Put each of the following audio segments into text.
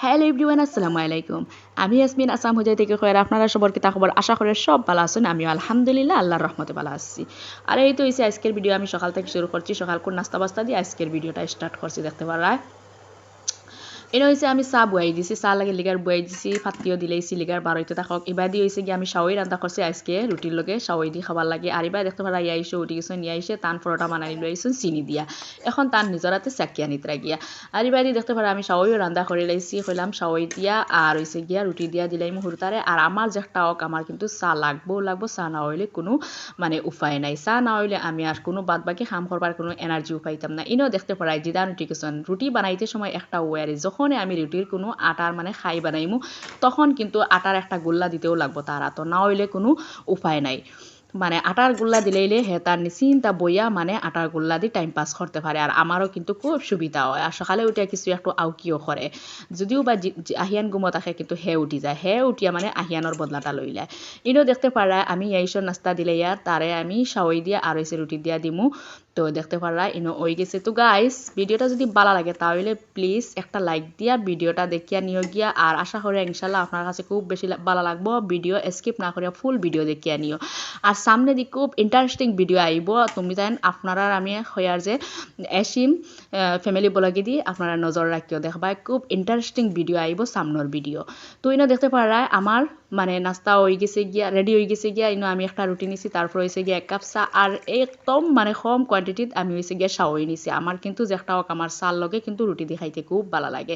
Hello everyone, আসসালামু আলাইকুম। আমি ইয়াসমিন আসাম হুজাই থেকে কয়ের আপনারা সবার কিতা খবর আশা করে সব ভালো আছেন। আমিও আলহামদুলিল্লাহ আল্লাহর রহমতে ভালো আছি। আর এই তো হইছে আজকের ভিডিও আমি সকাল থেকে শুরু করছি, সকাল কোন নাস্তা বাস্তা দিয়ে আজকের ভিডিওটা স্টার্ট করছি দেখতে পারা। এটা হয়েছে আমি চাহ বুয়াই দিছি, চাহ লাগে লিগার বুয়াই দিছি, ফাটিও দিলেইছি লিগার বারোইতে থাকক। এবার দিয়ে হয়েছে কি আমি সাওয়াই রান্না করছি আজকে রুটির লগে, সাওয়াই দিয়ে খাবার লাগে। আর এবার দেখতে পারা ইয়া উঠি গেছে নিয়ে আইসে তান পরোটা বানাই লই আইসুন চিনি দিয়া, এখন তার নিজের হাতে চাকিয়া নিতরা গিয়া। আর এবার দিয়ে দেখতে পারা আমি সাওয়াইও রান্না করে লাইছি, কইলাম সাওয়াই দিয়া আর হয়েছে গিয়া রুটি দিয়া দিলাই মুহুরতারে। আর আমার যেটা হোক আমার কিন্তু চা লাগবো, চা না হইলে কোনো মানে উপায় নাই। চা না হইলে আমি আর কোনো বাদ বাকি কাম করবার কোনো এনার্জি পাইতাম না। ইনো দেখতে পারাই জিদান রুটি কিছন রুটি বানাইতে সময় একটা ওয়ারে যখন আমি রুটির কোনো আটার মানে খাই বানাইমু তখন কিন্তু আটার একটা গোল্লা দিতেও লাগবো, তারা তো না হইলে কোনো উপায় নাই। মানে আটার গোল্লা দিলেইলে হে তার নিশ্চিন্তা বইয়া মানে আটার গোল্লা দিয়ে টাইম পাস করতে পারে। আর আমারও কিন্তু খুব সুবিধা হয়। আর সকালে উঠে কিছু একটু আউকিও করে, যদিও বা আহিয়ান গুমত আহে কিন্তু হে উঠি যায়, হে উঠিয়া মানে আহিয়ানোর বদলাটা লই লয়। ইনো দেখতে পারা আমি এইসব নাস্তা দিলে ইয়ার তারে আমি সাওয়াই দিয়া আর এসে রুটি দিয়া দিমু। তো দেখতে পারা ইনো ওই গেছে। তো গাইস ভিডিওটা যদি ভালো লাগে তাহলে প্লিজ একটা লাইক দিয়া ভিডিওটা দেখিয়া নিও গিয়া। আর আশা করি ইনশাল্লাহ আপনার কাছে খুব বেশি ভালো লাগবো, ভিডিও স্কিপ না করিয়া ফুল ভিডিও দেখিয়া নিও। আর সামনে দি খুব ইন্টারেস্টিং ভিডিও আইব, তুমি জানেন আপনারা আমি হইয়ার যে এসিম ফ্যামিলি ব্লগে দি আপনারা নজর রাখিও, দেখবা খুব ইন্টারেস্টিং ভিডিও আইব সামনের ভিডিও। তো ইনো দেখতে পারা আমার মানে নাস্তা হয়ে গেছে গিয়া, রেডি হয়ে গেছে গিয়া। ইনো আমি একটা রুটি নিছি, তারপর হয়েছে গিয়া 1 কাপ চা আর একদম মানে কম কোয়ান্টিটিত আমি হয়েছে গিয়া সাওয়াই নিছি। আমার কিন্তু যেটা হোক আমার চার লগে কিন্তু রুটি দিয়ে খাইতে খুব ভালো লাগে।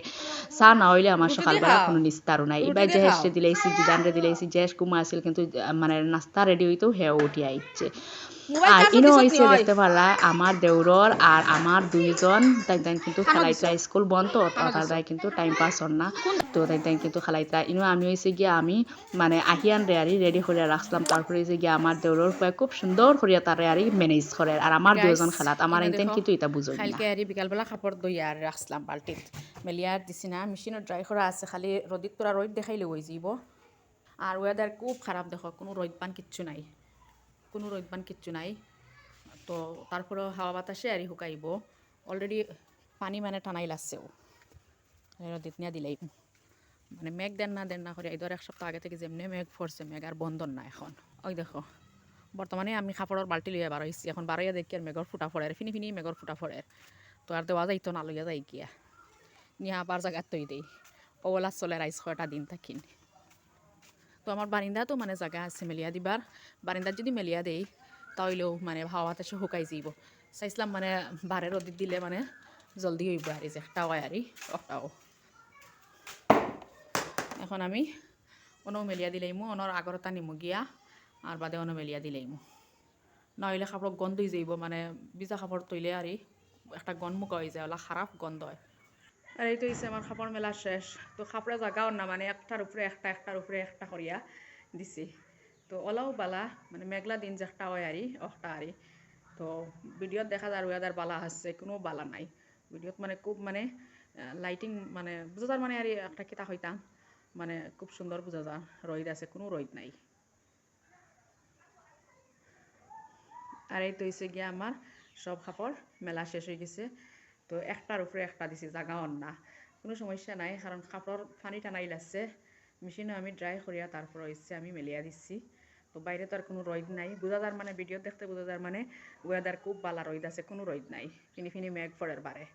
চা না হইলে আমার সকালবেলা কোনো নিস্তারও নাই। এবার যে হেসে দিলাইছি জিদানরে দিলাইছি, জেস কুমা আছিল কিন্তু মানে নাস্তা রেডি হইতেও হেও উঠি আইছে। আর ইনো হয়েছে দেখতে পারা আমার দেউরর আর আমার দুইজন তাই কিন্তু খেলাইতরা স্কুল বন্ধ, তার তাই কিন্তু টাইম পাস হন না। তো তাই কিন্তু খেলাইতরা ইনো আমি হয়েছে গিয়া আমি মানে আহিয়ান রেয়ারি রেডি করে রাখলাম। তারপরে হয়েছে গিয়া আমার দেউরর খুব সুন্দর করিয়া তার রেয়ারি ম্যানেজ করে। আর আমার দুজন খেলাত আমার এনতেন কিন্তু এটা বুঝই না। কালকে আর বিকালবেলা কাপড় দই আর রাখলাম বালতিত মেলিয়ার দিছি না, মেশিনও ড্রাই করা আছে, খালি রোদিত তোরা রোদ দেখাইলে হয়ে যাব। আর ওয়েদার খুব খারাপ, দেখো কোনো রোদ পান কিচ্ছু নাই, কোনো রোদ পান কিচ্ছু নাই। তো তারপরেও হাওয়া বাতাসে আর শুকাইব। অলরেডি পানি মানে টানাই লাগছেও, রোদিত নিয়ে দিলেই মানে মেঘ দেন না করে এই ধর 1 সপ্তাহ আগে থেকে যেমনি মেঘ পড়ছে, মেঘ আর বন্ধন না এখন। ওই দেখো বর্তমানে আমি কাপড়ের বালতি লইয়া বার হয়েছি, এখন বারোইয়া দেখি আর মেঘর ফুটা ফড়ে, ফিনি ফিনি মেঘর ফুটা ফড়ে। তো আর দেওয়া যাইতো না, লইয়া যাই গিয়া নিয়ে আবার জায়গার তৈ দেই ওলা চলে রাইস কয়টা দিন থাকিন। তো আমার বারিন্দা তো মানে জায়গা আছে মেলিয়া দিবার, বারিন্দার যদি মেলিয়া দেই তাইলেও মানে হাওয়া বাতাসে শুকাই যাইব। চাইছিলাম মানে বারে রোদিত দিলে মানে জলদি হইব আর যে একটাও আরি একটাও। এখন আমি অনও মেলিয়া দিলাইমু, অনর আগরতা নিমু গিয়া আর বাদে অনও মেলিয়া দিলাইমু, নইলে কাপড় গন্ধ হয়ে যাইব। মানে ভিজা কাপড় তৈলে আর একটা গন্ধমুখ হয়ে যায়, ওলা খারাপ গন্ধ হয়। আর এই তো হচ্ছে আমার কাপড় মেলা শেষ। তো কাপড়ে জাগাও না, মানে একটার উপরে একটা করিয়া দিছি। তো ওলাও বালা মানে মেঘলা দিন যেটা হয় আরি অটা আরি। তো ভিডিওত দেখা যায় ওয়েদার বালা আছে, কোনো বালা নাই ভিডিওত, মানে খুব মানে লাইটিং মানে বুঝা যার মানে আর একটা কিতা হইতাম মানে খুব সুন্দর বুঝা যায় রোদ আছে, কোনো রোদ নাই। আর এই তো হয়েছে গিয়া আমার সব কাপড় মেলা শেষ হয়ে গেছে। তো একটার উপরে একটা দিছি, জাগা না, কোনো সমস্যা নাই, কারণ কাপড় পানি টানাই লাগছে। মেশিনও আমি ড্রাই করিয়া তারপর হচ্ছে আমি মেলিয়া দিচ্ছি। তো বাইরে তো আর কোনো রোদ নাই, বোঝা যার মানে ভিডিও দেখতে বোঝা যার মানে ওয়েদার খুব বালা, রোদ আছে, কোনো রোদ নাই, ফিনি ফিনি মেঘ পড়ের বারে।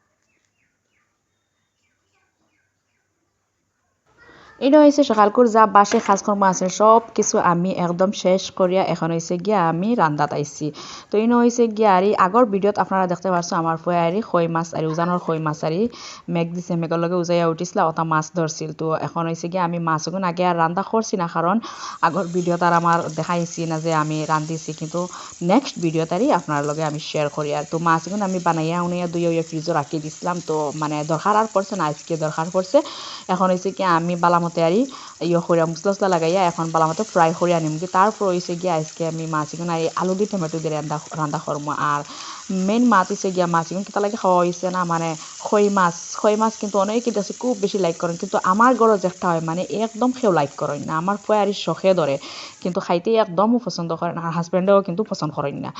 এটা হয়েছে সকালকুর যা বাসে কাজকর্ম আছে সব কিছু আমি একদম শেষ করিয়া এখন হয়েছে গিয়া আমি রান্দাত আইছি। তো ইনো হয়েছে গিয়া আর আগর ভিডিওত আপনারা দেখতে পারছো আমার ফয়ে আরি খই মাছ আর উজানোর খই মাছ আরি মেঘ দিছে, মেঘের লগে উজাইয়া উঠিছিল, ওটা মাছ ধরছিল। তো এখন হয়েছে গিয়া আমি মাছগুন আগে আর রান্না করছি না, কারণ আগর ভিডিওত আর আমার দেখাইছি না যে আমি রান্ধিছি, কিন্তু নেক্সট ভিডিওতারই আপনার লগে আমি শেয়ার করি। আর তো মাছগুন আমি বানাইয়া উনাইয়া দুইয়া ফ্রিজে রাখি দিছিলাম। তো মানে দরকার আর পড়ছে না, আজকে দরকার পড়ছে। এখন হয়েছে কি আমি বালামতে আরি ইয়ে করিয়া মশলা লাগাইয়া এখন বালামতো ফ্রাই করিয়া নিম কি। তারপর হয়েছে গিয়ে আজকে আমি মাছগুলো আলু দিয়ে টমেটো দিয়ে রান্না করবো। আর মেইন মাছ হচ্ছে গিয়া মাছ এখন কিতা লাগে খাওয়া হয়েছে না মানে খই মাছ কিন্তু অনেকে দেখছে খুব বেশি লাইক করেন কিন্তু আমার ঘরে যেটা হয় মানে একদম কেউ লাইক করেন না আমার পয়ারি শখে ধরে কিন্তু খাইতে একদমও পছন্দ করেন আর হাজব্যান্ডেও কিন্তু পছন্দ করেন না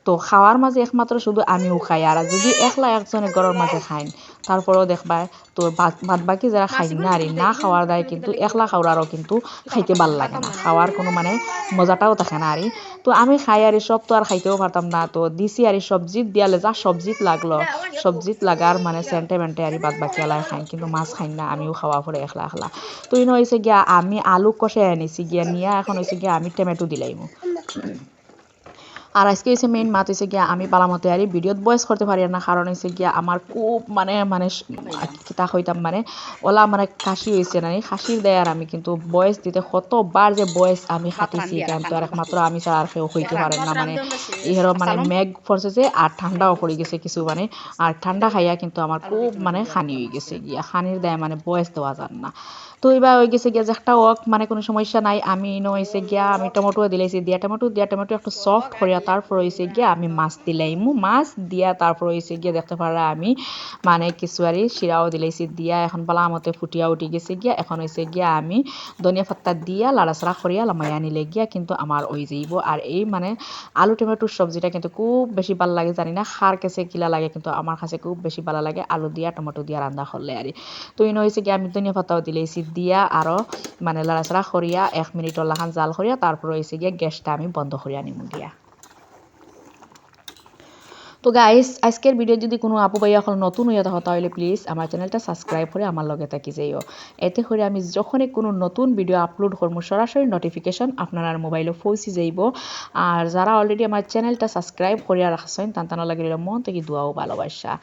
তো খাওয়ার মাঝে একমাত্র শুধু আমিও খাই আর যদি একলা একজনে ঘরের মাঝে খাইন তারপরেও দেখবা তো বাদ বাকি যারা খাই না আর না খাওয়ার দায় কিন্তু একলা খাওয়ারও কিন্তু খাইতে ভাল লাগে না খাওয়ার কোনো মানে মজাটাও থাকে না আর তো আমি খাই আর সব তো আর খাইতেও পারতাম না তো দিছি আর সবজিত দিয়ালে যা সবজিত লাগলো সবজিত লাগার মানে সেন্টেমেন্টে আর বাদ বাকি এলাই খাই কিন্তু মাছ খাই না আমিও খাওয়া পরে একলা একলা তো ইনো হয়েছে গিয়া আমি আলু কষাই আনিছি গিয়া নিয়ে এখন হয়েছে গিয়া আমি টমেটো দিলাইমু আর আজকে হচ্ছে মেইন মাত হয়েছে গিয়া আমি পালামতে আর ভিডিওত ভয়েস করতে পারি না কারণ হয়েছে গিয়া আমার খুব মানে মানে কিতা হইতাম মানে ওলা মানে কাশি হয়েছে না কাশির দেয় আর আমি কিন্তু ভয়েস দিতে কতবার যে ভয়েস আমি খাটিছি কিন্তু আর একমাত্র আমি ছাড়া আর কেউ হইতে পারেন না মানে ইহের মানে মেঘ পড়ছে যে আর ঠান্ডাও পড়ে গেছে কিছু মানে আর ঠান্ডা খাইয়া কিন্তু আমার খুব মানে খানি হয়ে গেছে গিয়া খানির দেয় মানে ভয়েস দেওয়া যান না তো এবার হয়ে গেছে গিয়া যে একটা ওক মানে কোনো সমস্যা নাই আমি হয়েছে গিয়া আমি টমেটো দিলাইছি দিয়া টমেটো একটু সফট করিয়া তারপর হয়েছে গিয়া আমি মাছ দিলাইমু মাছ দিয়া তারপর হয়েছে গিয়া দেখতে পারা আমি মানে কিছু আর শিরাও দিলাইছি দিয়া এখন বালা মতে ফুটিয়া উঠি গেছে গিয়া এখন হয়েছে গিয়া আমি ধনিয়া পাত্তা দিয়া লাড়াচাড়া করিয়া লামাইয়া নিলে গিয়া কিন্তু আমার হয়ে যাইব আর এই মানে আলু টমেটোর সবজিটা কিন্তু খুব বেশি ভালো লাগে জানি না খার কেসে কিলা লাগে কিন্তু আমার কাছে খুব বেশি ভালো লাগে আলু দিয়া টমেটো দিয়া রান্না করলে আর তো ইনো হয়েছে গিয়া আমি ধনিয়া পাতাও দিলাইছি দিয়া আরো মানে লাড়াচাড়া করিয়া 1 মিনিট লাখান জাল করিয়া তারপর হয়েছে গিয়া গ্যাসটা আমি বন্ধ করিয়া নিমু গিয়া তো গাইস আজকের ভিডিও যদি কোনো আপু ভাইয়া এখন নতুন হইয়া থাকো তাহলে প্লিজ আমার চ্যানেলটা সাবস্ক্রাইব করে আমার লগে থাকি যাইও এতে করে আমি যখনই কোনো নতুন ভিডিও আপলোড করবো সরাসরি নোটিফিকেশন আপনার মোবাইলে পৌঁছে যাইব আর যারা অলরেডি আমার চ্যানেলটা সাবস্ক্রাইব করিয়া রাখছেন তার লাগে মন থেকে দোয়াও ভালোবাসা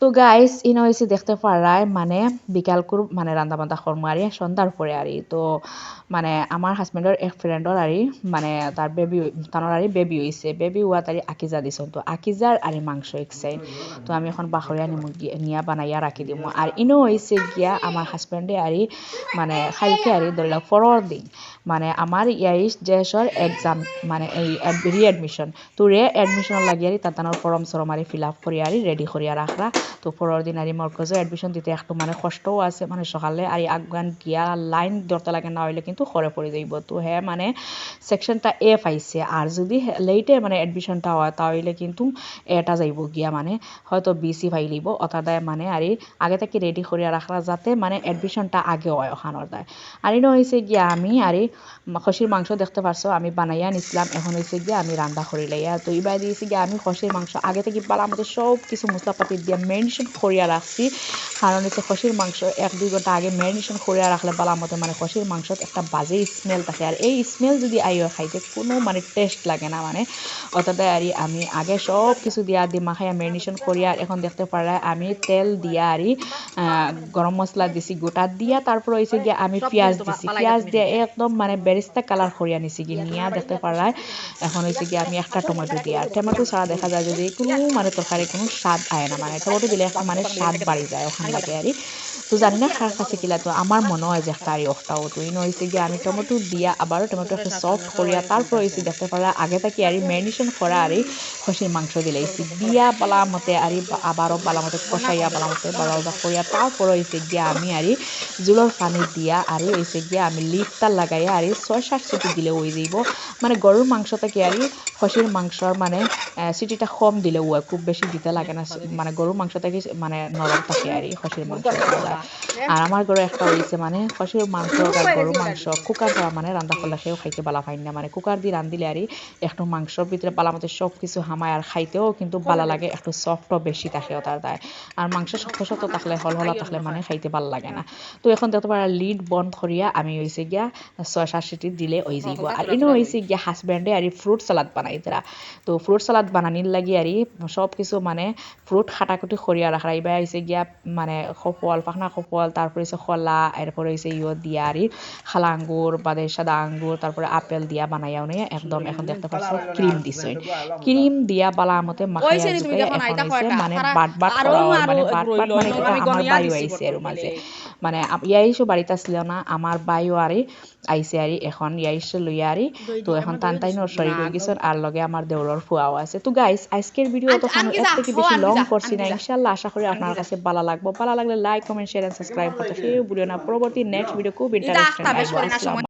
তো গাইস ইনো হয়েছে দেখতে পারায় মানে বিকাল করে মানে রান্না বান্না কর্ম আরি সন্ধ্যার পরে আরি তো মানে আমার হাজবেন্ডের এক ফ্রেন্ডর আরি মানে তার তানোর আরি বেবি হয়েছে বেবি হওয়া তারি আকিজা দিছ তো আকিজার আরি মাংস একসাই তো আমি এখন বাখরিয়া নিয়া বানাইয়া রাখি দিব আর ইনো হয়েছে গিয়া আমার হাজবেন্ডে আরি মানে খাইকে আরি ধরল ফরর দিন মানে আমার ইয়াইস জেসর এক্সাম মানে এই রিএডমিশন তো রিএডমিশন লাগিয়ে তার ফর্ম সরম আরি ফিল আপ করিয়া আরি রেডি করিয়া রাখরা তো পরের দিন আর মরকজে অ্যাডমিশন দিতে একটু মানে কষ্টও আছে মানে সকালে আর আগান গিয়া লাইন ধরতে লাগে না হইলে কিন্তু খরে পড়ে যাইব তো হ্যাঁ মানে সেকশনটা এ পাইছে আর যদি লেটে মানে অ্যাডমিশনটা হয় তাহলে কিন্তু এটা যাইব গিয়া মানে হয়তো বিসি পাই লিব অর্থাৎ মানে আর আগে থেকে রেডি করিয়া রাখা যাতে মানে অ্যাডমিশনটা আগে হয় ওখানোর দেয় আর ইনো হয়েছে গিয়া আমি আর খসির মাংস দেখতে পারছো আমি বানাইয়া নিছিলাম এখন হয়েছে গিয়া আমি রান্না করি লাইয়া তো এবার দিয়েছি গিয়া আমি খসির মাংস আগে থেকে পালা আমাদের সব কিছু মশলাপাতি দিয়ে মেরিনেশন করিয়া রাখছি কারণ হচ্ছে খসির মাংস 1-2 ঘন্টা আগে মেরিনেশন করিয়া রাখলে বালা মতো মানে খসির মাংসত একটা বাজে স্মেল থাকে আর এই স্মেল যদি আইও খাইতে কোনো মানে টেস্ট লাগে না মানে অর্থাৎ আর আমি আগে সব কিছু দিয়া দি মাখাইয়া মেরিনেশন করিয়া এখন দেখতে পারা আমি তেল দিয়া আর গরম মশলা দিছি গোটা দিয়া তারপর হয়েছে গিয়ে আমি পেঁয়াজ দিছি পেঁয়াজ দিয়ে একদম মানে বেরিস্তা কালার করিয়া নিছি গিয়ে নিয়া দেখতে পারায় এখন হয়েছে গিয়ে আমি একটা টমেটো দিয়া টমেটো ছাড়া দেখা যায় যদি কোনো মানে তরকারি কোনো স্বাদ আয় না মানে টমেটো দিলে একটা মানে স্বাদ বাড়ি যায় ওখানে লাগে আর তো জানি না কার কাছে কিলা তো আমার মনে হয় যে কারি অফটাও তো ইনো হয়েছে গিয়ে আমি টমেটো দিয়া আবারও টমেটো একটা সফট করিয়া তারপর হয়েছে দেখতে পারা আগে থেকে আর ম্যারিনেশন করা আর খসির মাংস দিলাইছি দিয়া বালা মতে আর আবারও বালা মতে কষাইয়া বালা মতে বালা করিয়া তারপর হয়েছে গিয়া আমি আর জুলোর পানি দিয়া আর হয়েছে গিয়া আমি লিপটা লাগাইয়া আর 6-7 সিটি দিলে হয়ে যাইব মানে গরুর মাংস থেকে আর খসির মাংসর মানে সিটিটা কম দিলে হয় খুব বেশি দিতে লাগে না মানে গরুর মাংস থেকে মানে নরম থাকে আর খসির মাংস আর আমার ঘরে একটা হয়েছে মানে খসির মাংস আর গরুর মাংস কুকার ছাড়া মানে রান্না করলে সেও খাইতে বালা পাই না মানে কুকার দিয়ে রান্ধিলে আর একটু মাংসর ভিতরে বালা মতো সব কিছু হামায় আর খাইতেও কিন্তু বালা লাগে একটু সফটও বেশি থাকে তার দায় আর মাংস শক্ত থাকলে হলহলা থাকলে মানে খাইতে ভাল লাগে না তো এখন দেখতে পারা লিড বন্ধ করিয়া আমি হয়েছে গিয়া 6-7 সিটি দিলে হয়ে যাইব আর ইনো হয়েছে গিয়া হাজব্যান্ডে আর ফ্রুট সালাদ বানাই তারা তো ফ্রুট সালাদ বানানির লাগি আর সব কিছু মানে ফ্রুট খাটাকুটি করিয়া রাখা এবার হয়েছে গিয়া মানে খপল পাখনা খপল তারপরে হচ্ছে খলা এরপরে হয়েছে দিয়া আর খালা আঙ্গুর বাদে সাদা আঙ্গুর তারপরে আপেল দিয়া বানাইয়াও নিয়ে একদম এখন দেখতে পাচ্ছ ক্রিম দিছে ক্রিম দিয়া বালা মতে মাখাইয়া জুকে এখন হয়েছে মানে বাট করা মানে বাট মানে এটা আমার বায়ু আইছে এর মাঝে মানে ইয়াইশো বাড়িতে আসছিল না আমার বাইও আরে আইসে আরি এখন ইয়াইশো লইয়া আরি তো এখন টান টাই নর্সারি হয়ে গেছে আর লগে আমার দেওরের ফুয়াও আছে তো গাইস আজকের ভিডিও তো এর থেকে বেশি লং করছি না ইনশাআল্লাহ আশা করি আপনার কাছে ভালো লাগবে ভালো লাগলে like comment share and subscribe করতে কেউ ভুলিও না পরবর্তী নেক্সট ভিডিও খুব ইন্টারেস্টিং আসবে আসসালামু